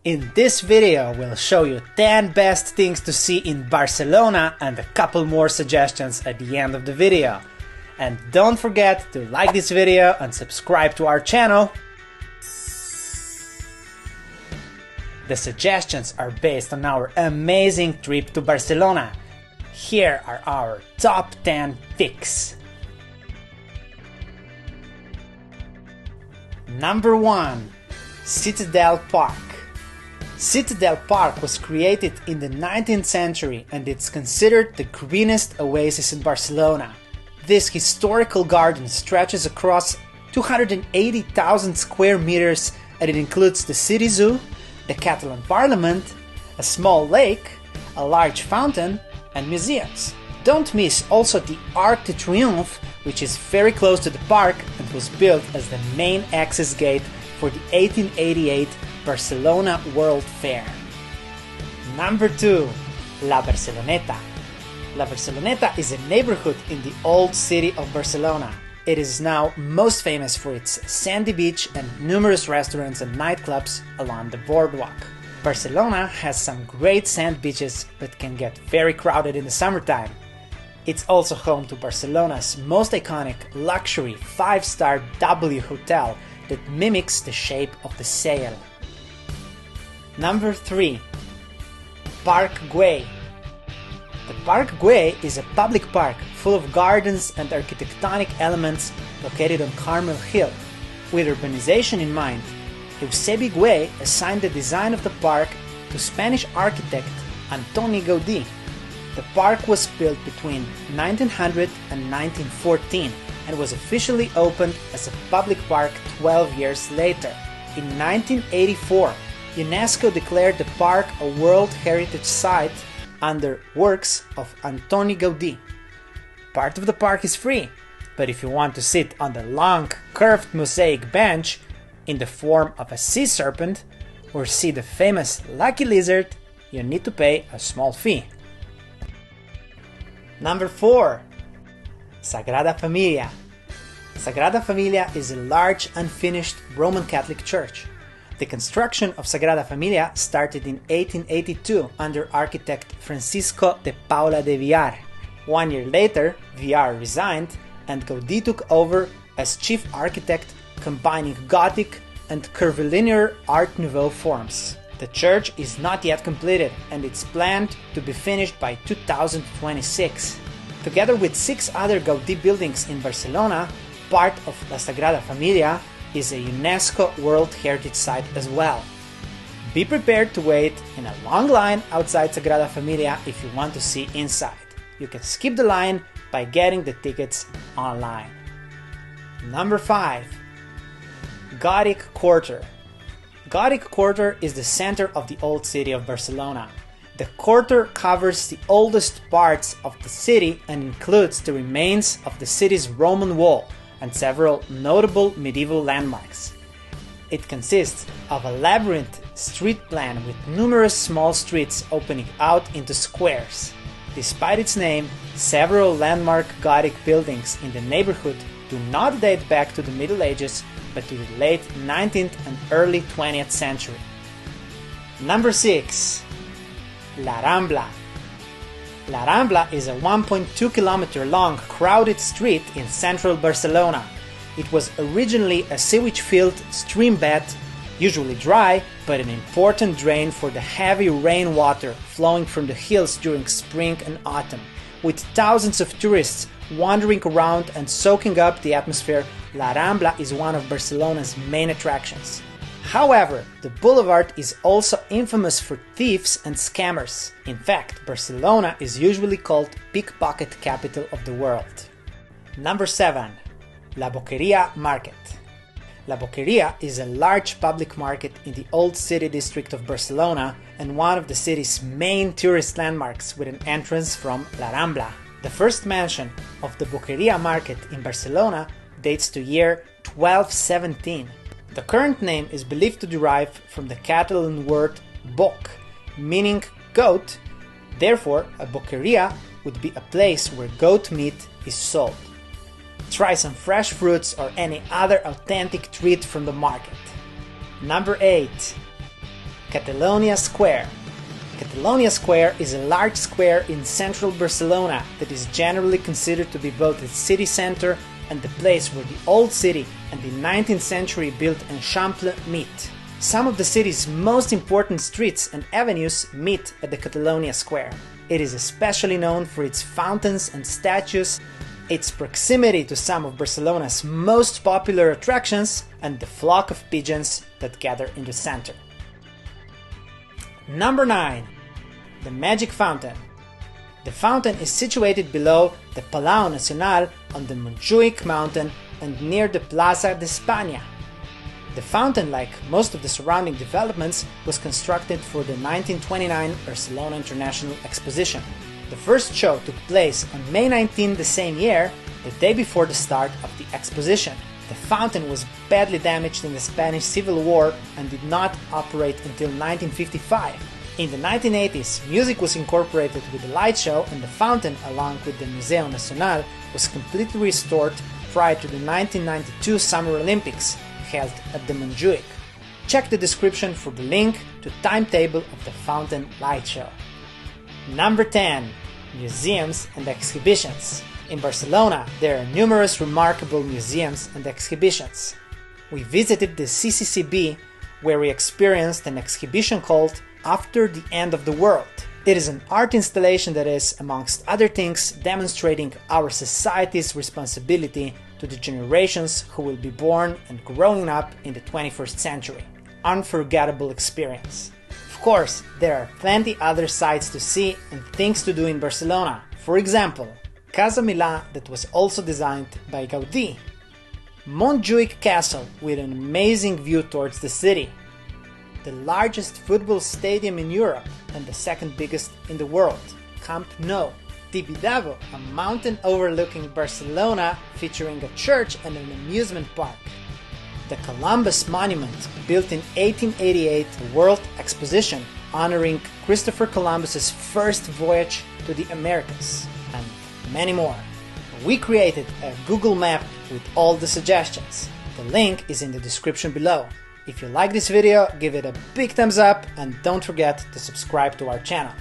In this video, we'll show you 10 best things to see in Barcelona and a couple more suggestions at the end of the video. And don't forget to like this video and subscribe to our channel. The suggestions are based on our amazing trip to Barcelona. Here are our top 10 picks. Number 1. Citadel Park. Citadel Park was created in the 19th century and it's considered the greenest oasis in Barcelona. This historical garden stretches across 280,000 square meters and it includes the city zoo, the Catalan parliament, a small lake, a large fountain, and museums. Don't miss also the Arc de Triomphe, which is very close to the park and was built as the main access gate for the 1888 Barcelona World Fair. Number 2. La Barceloneta. La Barceloneta is a neighborhood in the old city of Barcelona. It is now most famous for its sandy beach and numerous restaurants and nightclubs along the boardwalk. Barcelona has some great sand beaches but can get very crowded in the summertime. It's also home to Barcelona's most iconic luxury 5-star W hotel that mimics the shape of the sail. Number 3. Parc Güell. The Parc Güell is a public park full of gardens and architectonic elements located on Carmel Hill. With urbanization in mind, Eusebi Güell assigned the design of the park to Spanish architect Antoni Gaudí. The park was built between 1900 and 1914 and was officially opened as a public park 12 years later. In 1984, UNESCO declared the park a World Heritage Site under works of Antoni Gaudí. Part of the park is free, but if you want to sit on the long, curved mosaic bench in the form of a sea serpent or see the famous lucky lizard, you need to pay a small fee. Number 4. Sagrada Familia. Sagrada Familia is a large, unfinished Roman Catholic church. The construction of Sagrada Familia started in 1882 under architect Francisco de Paula de Villar. 1 year later, Villar resigned and Gaudí took over as chief architect, combining Gothic and curvilinear Art Nouveau forms. The church is not yet completed and it's planned to be finished by 2026. Together with 6 other Gaudí buildings in Barcelona, part of La Sagrada Familia is a UNESCO World Heritage Site as well. Be prepared to wait in a long line outside Sagrada Familia if you want to see inside. You can skip the line by getting the tickets online. Number 5. Gothic Quarter. Gothic Quarter is the center of the old city of Barcelona. The quarter covers the oldest parts of the city and includes the remains of the city's Roman wall and several notable medieval landmarks. It consists of a labyrinth street plan with numerous small streets opening out into squares. Despite its name, several landmark Gothic buildings in the neighborhood do not date back to the Middle Ages but to the late 19th and early 20th century. Number 6. La Rambla. La Rambla is a 1.2 kilometer long crowded street in central Barcelona. It was originally a sewage-filled stream bed, usually dry, but an important drain for the heavy rainwater flowing from the hills during spring and autumn. With thousands of tourists wandering around and soaking up the atmosphere, La Rambla is one of Barcelona's main attractions. However, the boulevard is also infamous for thieves and scammers. In fact, Barcelona is usually called pickpocket capital of the world. Number 7. La Boqueria Market. La Boqueria is a large public market in the old city district of Barcelona and one of the city's main tourist landmarks with an entrance from La Rambla. The first mention of the Boqueria Market in Barcelona dates to year 1217. The current name is believed to derive from the Catalan word boc, meaning goat. Therefore, a boqueria would be a place where goat meat is sold. Try some fresh fruits or any other authentic treat from the market. Number 8. Catalonia Square. Catalonia Square is a large square in central Barcelona that is generally considered to be both the city center and the place where the old city and the 19th century built Eixample meet. Some of the city's most important streets and avenues meet at the Catalonia Square. It is especially known for its fountains and statues, its proximity to some of Barcelona's most popular attractions, and the flock of pigeons that gather in the center. Number 9. The Magic Fountain. The fountain is situated below the Palau Nacional on the Montjuic mountain and near the Plaza de España. The fountain, like most of the surrounding developments, was constructed for the 1929 Barcelona International Exposition. The first show took place on May 19 the same year, the day before the start of the exposition. The fountain was badly damaged in the Spanish Civil War and did not operate until 1955. In the 1980s, music was incorporated with the light show, and the fountain, along with the Museo Nacional, was completely restored prior to the 1992 Summer Olympics, held at the Montjuic. Check the description for the link to timetable of the fountain light show. Number 10. Museums and exhibitions. In Barcelona, there are numerous remarkable museums and exhibitions. We visited the CCCB, where we experienced an exhibition called After the End of the World. It is an art installation that is, amongst other things, demonstrating our society's responsibility to the generations who will be born and growing up in the 21st century. Unforgettable experience. Of course, there are plenty other sights to see and things to do in Barcelona. For example, Casa Milà, that was also designed by Gaudí. Montjuic Castle, with an amazing view towards the city. The largest football stadium in Europe and the second biggest in the world, Camp Nou. Tibidabo, a mountain overlooking Barcelona featuring a church and an amusement park. The Columbus Monument, built in 1888, a world exposition honoring Christopher Columbus's first voyage to the Americas, and many more. We created a Google map with all the suggestions. The link is in the description below. If you like this video, give it a big thumbs up and don't forget to subscribe to our channel.